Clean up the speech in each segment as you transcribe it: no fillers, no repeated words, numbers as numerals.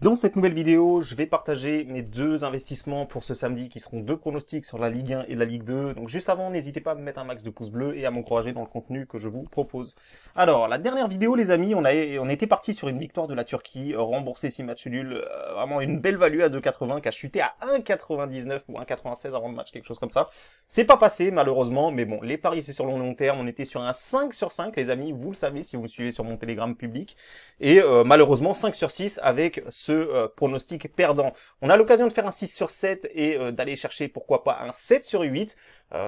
Dans cette nouvelle vidéo, je vais partager mes deux investissements pour ce samedi qui seront deux pronostics sur la Ligue 1 et la Ligue 2. Donc juste avant, n'hésitez pas à me mettre un max de pouces bleus et à m'encourager dans le contenu que je vous propose. Alors, la dernière vidéo les amis, on était parti sur une victoire de la Turquie, remboursé 6 matchs nuls, vraiment une belle value à 2,80 qui a chuté à 1,99 ou 1,96 avant le match, quelque chose comme ça. C'est pas passé malheureusement, mais bon, les paris c'est sur le long terme, on était sur un 5 sur 5 les amis, vous le savez si vous me suivez sur mon Telegram public. Et malheureusement 5 sur 6 avec ce pronostic perdant. On a l'occasion de faire un 6 sur 7 et d'aller chercher pourquoi pas un 7 sur 8.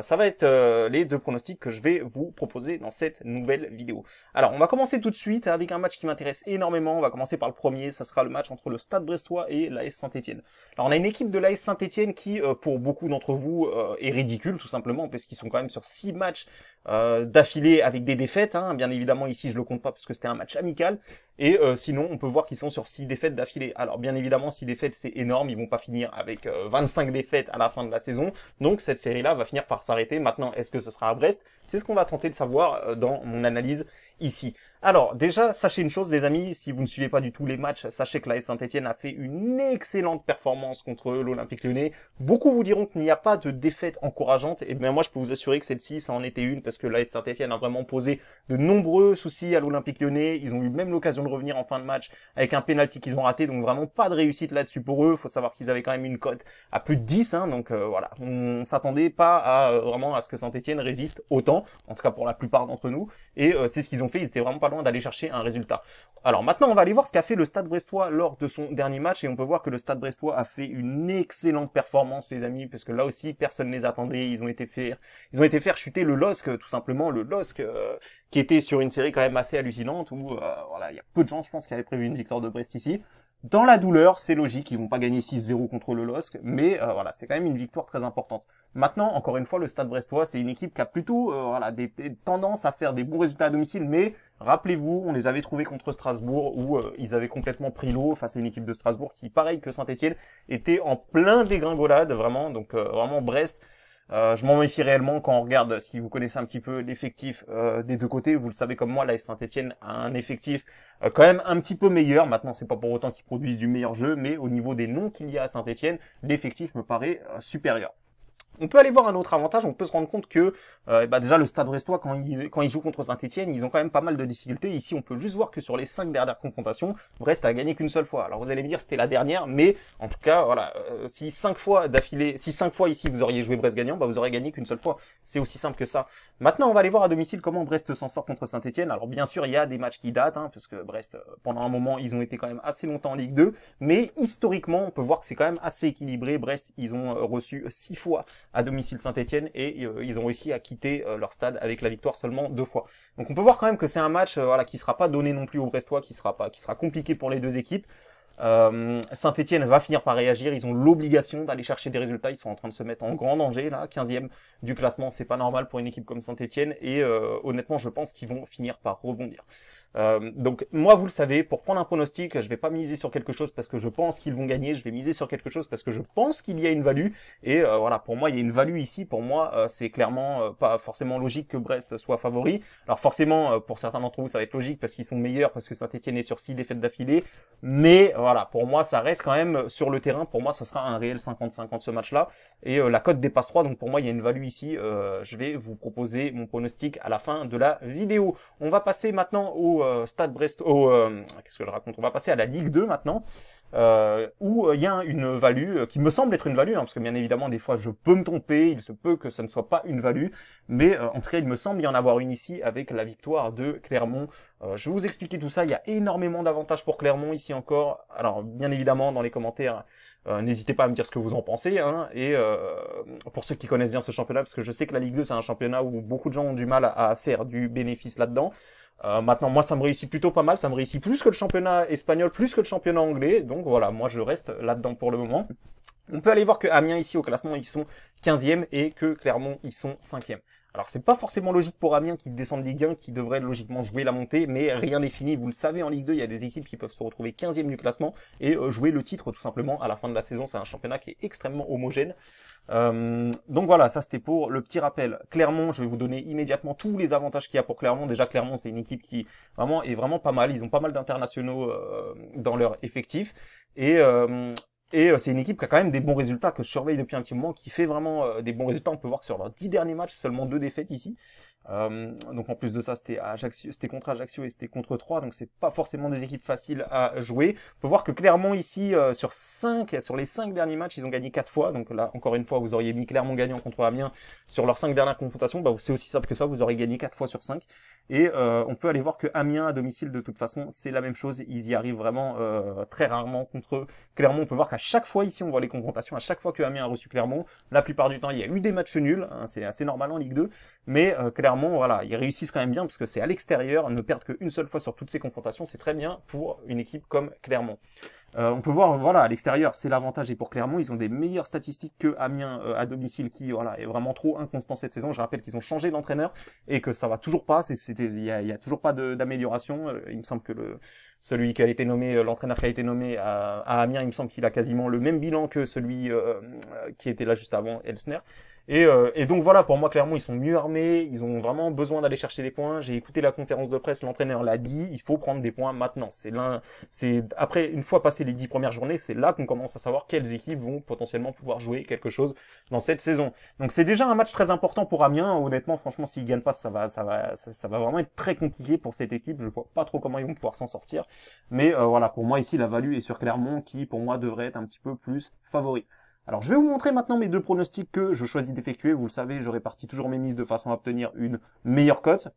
Ça va être les deux pronostics que je vais vous proposer dans cette nouvelle vidéo. Alors on va commencer tout de suite avec un match qui m'intéresse énormément. On va commencer par le premier, ça sera le match entre le Stade Brestois et l'AS Saint-Etienne. Alors on a une équipe de l'AS Saint-Etienne qui pour beaucoup d'entre vous est ridicule tout simplement parce qu'ils sont quand même sur 6 matchs d'affilée avec des défaites, hein. Bien évidemment ici je le compte pas parce que c'était un match amical. Et sinon, on peut voir qu'ils sont sur 6 défaites d'affilée. Alors bien évidemment, 6 défaites, c'est énorme. Ils vont pas finir avec 25 défaites à la fin de la saison. Donc cette série-là va finir par s'arrêter. Maintenant, est-ce que ce sera à Brest? C'est ce qu'on va tenter de savoir dans mon analyse ici. Alors déjà, sachez une chose les amis, si vous ne suivez pas du tout les matchs, sachez que l'AS Saint-Etienne a fait une excellente performance contre l'Olympique Lyonnais. Beaucoup vous diront qu'il n'y a pas de défaite encourageante. Et bien moi, je peux vous assurer que celle-ci, ça en était une parce que l'AS Saint-Etienne a vraiment posé de nombreux soucis à l'Olympique Lyonnais. Ils ont eu même l'occasion de revenir en fin de match avec un penalty qu'ils ont raté, donc vraiment pas de réussite là-dessus pour eux. Faut savoir qu'ils avaient quand même une cote à plus de 10, hein, donc voilà, on s'attendait pas à vraiment à ce que Saint-Etienne résiste autant, en tout cas pour la plupart d'entre nous, et c'est ce qu'ils ont fait, ils étaient vraiment pas loin d'aller chercher un résultat. Alors maintenant on va aller voir ce qu'a fait le Stade Brestois lors de son dernier match, et on peut voir que le Stade Brestois a fait une excellente performance les amis, parce que là aussi personne ne les attendait, ils ont été faire chuter le LOSC, tout simplement, le LOSC qui était sur une série quand même assez hallucinante, où voilà, il y a peu de gens je pense qui avaient prévu une victoire de Brest ici. Dans la douleur, c'est logique, ils vont pas gagner 6-0 contre le LOSC, mais voilà, c'est quand même une victoire très importante. Maintenant, encore une fois, le Stade Brestois, c'est une équipe qui a plutôt voilà, des tendances à faire des bons résultats à domicile, mais rappelez-vous, on les avait trouvés contre Strasbourg, où ils avaient complètement pris l'eau face à une équipe de Strasbourg qui, pareil que Saint-Etienne, était en plein dégringolade, vraiment, donc vraiment Brest. Je m'en méfie réellement quand on regarde, si vous connaissez un petit peu l'effectif des deux côtés, vous le savez comme moi, l'AS Saint-Etienne a un effectif quand même un petit peu meilleur. Maintenant, c'est pas pour autant qu'ils produisent du meilleur jeu, mais au niveau des noms qu'il y a à Saint-Etienne, l'effectif me paraît supérieur. On peut aller voir un autre avantage, on peut se rendre compte que déjà le Stade Brestois, quand il joue contre Saint-Etienne, ils ont quand même pas mal de difficultés. Ici, on peut juste voir que sur les 5 dernières confrontations, Brest a gagné qu'une seule fois. Alors vous allez me dire c'était la dernière, mais en tout cas, voilà, si 5 fois ici vous auriez joué Brest gagnant, vous aurez gagné qu'une seule fois. C'est aussi simple que ça. Maintenant, on va aller voir à domicile comment Brest s'en sort contre Saint-Etienne. Alors bien sûr, il y a des matchs qui datent, hein, parce que Brest, pendant un moment, ils ont été quand même assez longtemps en Ligue 2, mais historiquement, on peut voir que c'est quand même assez équilibré. Brest, ils ont reçu 6 fois à domicile Saint-Etienne et ils ont réussi à quitter leur stade avec la victoire seulement 2 fois. Donc on peut voir quand même que c'est un match voilà qui sera pas donné non plus aux Brestois, qui sera compliqué pour les deux équipes. Saint-Etienne va finir par réagir, ils ont l'obligation d'aller chercher des résultats, ils sont en train de se mettre en grand danger là, 15e du classement, c'est pas normal pour une équipe comme Saint-Etienne et honnêtement je pense qu'ils vont finir par rebondir. Donc moi vous le savez, pour prendre un pronostic, je vais pas miser sur quelque chose parce que je pense qu'ils vont gagner, je vais miser sur quelque chose parce que je pense qu'il y a une value et voilà, pour moi il y a une value ici, pour moi c'est clairement pas forcément logique que Brest soit favori. Alors forcément pour certains d'entre vous ça va être logique parce qu'ils sont meilleurs, parce que Saint-Etienne est sur 6 défaites d'affilée, mais voilà, pour moi ça reste quand même sur le terrain, pour moi ça sera un réel 50-50 ce match là et la cote dépasse 3, donc pour moi il y a une value ici. Je vais vous proposer mon pronostic à la fin de la vidéo. On va passer maintenant au Stade Brest, qu'est-ce que je raconte, on va passer à la Ligue 2 maintenant, où il y a une value qui me semble être une value, hein, parce que bien évidemment des fois je peux me tromper, il se peut que ça ne soit pas une value, mais en tout cas il me semble y en avoir une ici avec la victoire de Clermont. Je vais vous expliquer tout ça, il y a énormément d'avantages pour Clermont ici encore. Alors bien évidemment dans les commentaires, n'hésitez pas à me dire ce que vous en pensez, hein, et pour ceux qui connaissent bien ce championnat, parce que je sais que la Ligue 2 c'est un championnat où beaucoup de gens ont du mal à faire du bénéfice là-dedans. Maintenant moi ça me réussit plutôt pas mal, ça me réussit plus que le championnat espagnol, plus que le championnat anglais, donc voilà, moi je reste là-dedans pour le moment. On peut aller voir que Amiens ici au classement ils sont 15e et que Clermont ils sont 5e. Alors c'est pas forcément logique pour Amiens qui descend de Ligue 1, qui devrait logiquement jouer la montée, mais rien n'est fini, vous le savez en Ligue 2, il y a des équipes qui peuvent se retrouver 15e du classement et jouer le titre tout simplement à la fin de la saison, c'est un championnat qui est extrêmement homogène. Donc voilà, ça c'était pour le petit rappel. Clermont, je vais vous donner immédiatement tous les avantages qu'il y a pour Clermont. Déjà Clermont c'est une équipe qui vraiment est vraiment pas mal, ils ont pas mal d'internationaux dans leur effectif. Et c'est une équipe qui a quand même des bons résultats, que je surveille depuis un petit moment, qui fait vraiment des bons résultats. On peut voir que sur leurs 10 derniers matchs, seulement 2 défaites ici. Donc en plus de ça, c'était contre Ajaccio et c'était contre 3, donc c'est pas forcément des équipes faciles à jouer. On peut voir que Clermont ici, sur les 5 derniers matchs, ils ont gagné 4 fois. Donc là, encore une fois, vous auriez mis Clermont gagnant contre Amiens sur leurs 5 dernières confrontations. Bah, c'est aussi simple que ça, vous aurez gagné 4 fois sur 5. Et on peut aller voir que Amiens à domicile, de toute façon, c'est la même chose. Ils y arrivent vraiment très rarement contre Clermont. On peut voir qu'à chaque fois ici, on voit les confrontations. À chaque fois que Amiens a reçu Clermont, la plupart du temps, il y a eu des matchs nuls. Hein, c'est assez normal en Ligue 2. Mais Clermont, voilà, ils réussissent quand même bien parce que c'est à l'extérieur. Ne perdre qu'une seule fois sur toutes ces confrontations, c'est très bien pour une équipe comme Clermont. On peut voir, voilà, à l'extérieur, c'est l'avantage. Et pour Clermont, ils ont des meilleures statistiques que Amiens à domicile, qui, voilà, est vraiment trop inconstant cette saison. Je rappelle qu'ils ont changé d'entraîneur et que ça va toujours pas. Il y a toujours pas d'amélioration. Il me semble que celui qui a été nommé, l'entraîneur qui a été nommé à Amiens, il me semble qu'il a quasiment le même bilan que celui qui était là juste avant, Elsner. Et donc voilà, pour moi, Clermont, ils sont mieux armés, ils ont vraiment besoin d'aller chercher des points. J'ai écouté la conférence de presse, l'entraîneur l'a dit, il faut prendre des points maintenant. Après, une fois passé les 10 premières journées, c'est là qu'on commence à savoir quelles équipes vont potentiellement pouvoir jouer quelque chose dans cette saison. Donc c'est déjà un match très important pour Amiens. Honnêtement, franchement, s'ils gagnent pas, ça va vraiment être très compliqué pour cette équipe. Je vois pas trop comment ils vont pouvoir s'en sortir. Mais voilà, pour moi ici, la value est sur Clermont, qui pour moi devrait être un petit peu plus favori. Alors, je vais vous montrer maintenant mes deux pronostics que je choisis d'effectuer. Vous le savez, je répartis toujours mes mises de façon à obtenir une meilleure cote.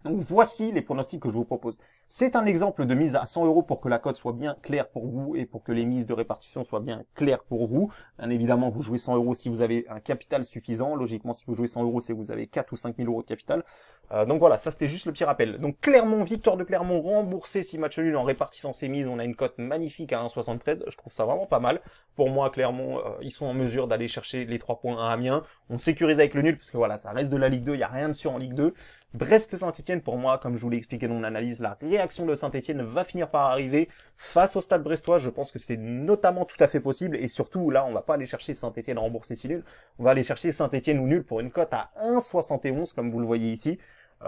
Donc, voici les pronostics que je vous propose. C'est un exemple de mise à 100 € pour que la cote soit bien claire pour vous et pour que les mises de répartition soient bien claires pour vous. Bien évidemment, vous jouez 100 € si vous avez un capital suffisant. Logiquement, si vous jouez 100 €, c'est que vous avez 4 ou 5 000 € de capital. Donc voilà, ça c'était juste le petit rappel. Donc Clermont, victoire de Clermont, remboursé 6 matchs nuls en répartissant ses mises. On a une cote magnifique à 1,73. Je trouve ça vraiment pas mal. Pour moi, Clermont, ils sont en mesure d'aller chercher les 3 points à Amiens. On sécurise avec le nul, parce que voilà, ça reste de la Ligue 2, il n'y a rien de sûr en Ligue 2. Brest-Saint-Etienne, pour moi, comme je vous l'ai expliqué dans mon analyse, la réaction de Saint-Etienne va finir par arriver face au Stade Brestois. Je pense que c'est notamment tout à fait possible. Et surtout, là, on va pas aller chercher Saint-Etienne remboursé si nul. On va aller chercher Saint-Etienne ou nul pour une cote à 1,71, comme vous le voyez ici.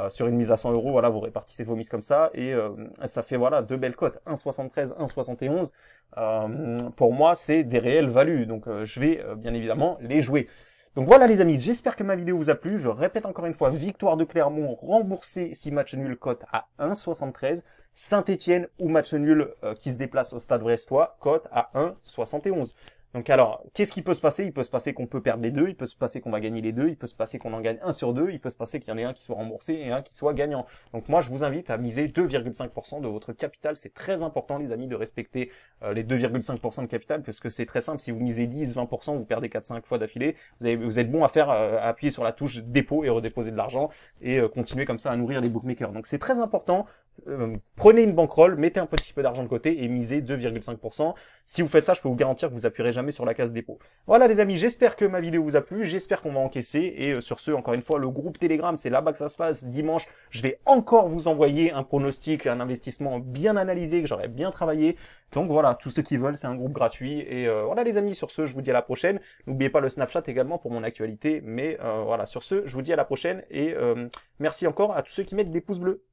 Sur une mise à 100 €, voilà, vous répartissez vos mises comme ça, et ça fait, voilà, deux belles cotes, 1,73, 1,71. Pour moi, c'est des réelles values, donc je vais bien évidemment les jouer. Donc voilà les amis, j'espère que ma vidéo vous a plu. Je répète encore une fois, victoire de Clermont, remboursé si match nul, cote à 1,73. Saint-Etienne ou match nul qui se déplace au Stade Brestois, cote à 1,71. Donc alors, qu'est-ce qui peut se passer? Il peut se passer qu'on peut perdre les deux, il peut se passer qu'on va gagner les deux, il peut se passer qu'on en gagne un sur deux, il peut se passer qu'il y en ait un qui soit remboursé et un qui soit gagnant. Donc moi, je vous invite à miser 2,5% de votre capital. C'est très important, les amis, de respecter les 2,5% de capital, parce que c'est très simple. Si vous misez 10, 20%, vous perdez 4-5 fois d'affilée. Vous êtes bon à faire, à appuyer sur la touche dépôt et redéposer de l'argent et continuer comme ça à nourrir les bookmakers. Donc c'est très important. Prenez une bankroll, mettez un petit peu d'argent de côté et misez 2,5%. Si vous faites ça, je peux vous garantir que vous appuierez jamais sur la case dépôt. Voilà les amis, j'espère que ma vidéo vous a plu, j'espère qu'on va encaisser, et sur ce, encore une fois, le groupe Telegram, c'est là-bas que ça se passe. Dimanche, je vais encore vous envoyer un pronostic, un investissement bien analysé, que j'aurai bien travaillé. Donc voilà, tous ceux qui veulent, c'est un groupe gratuit. Et voilà les amis, sur ce, je vous dis à la prochaine. N'oubliez pas le Snapchat également pour mon actualité. Mais voilà, sur ce, je vous dis à la prochaine, et merci encore à tous ceux qui mettent des pouces bleus.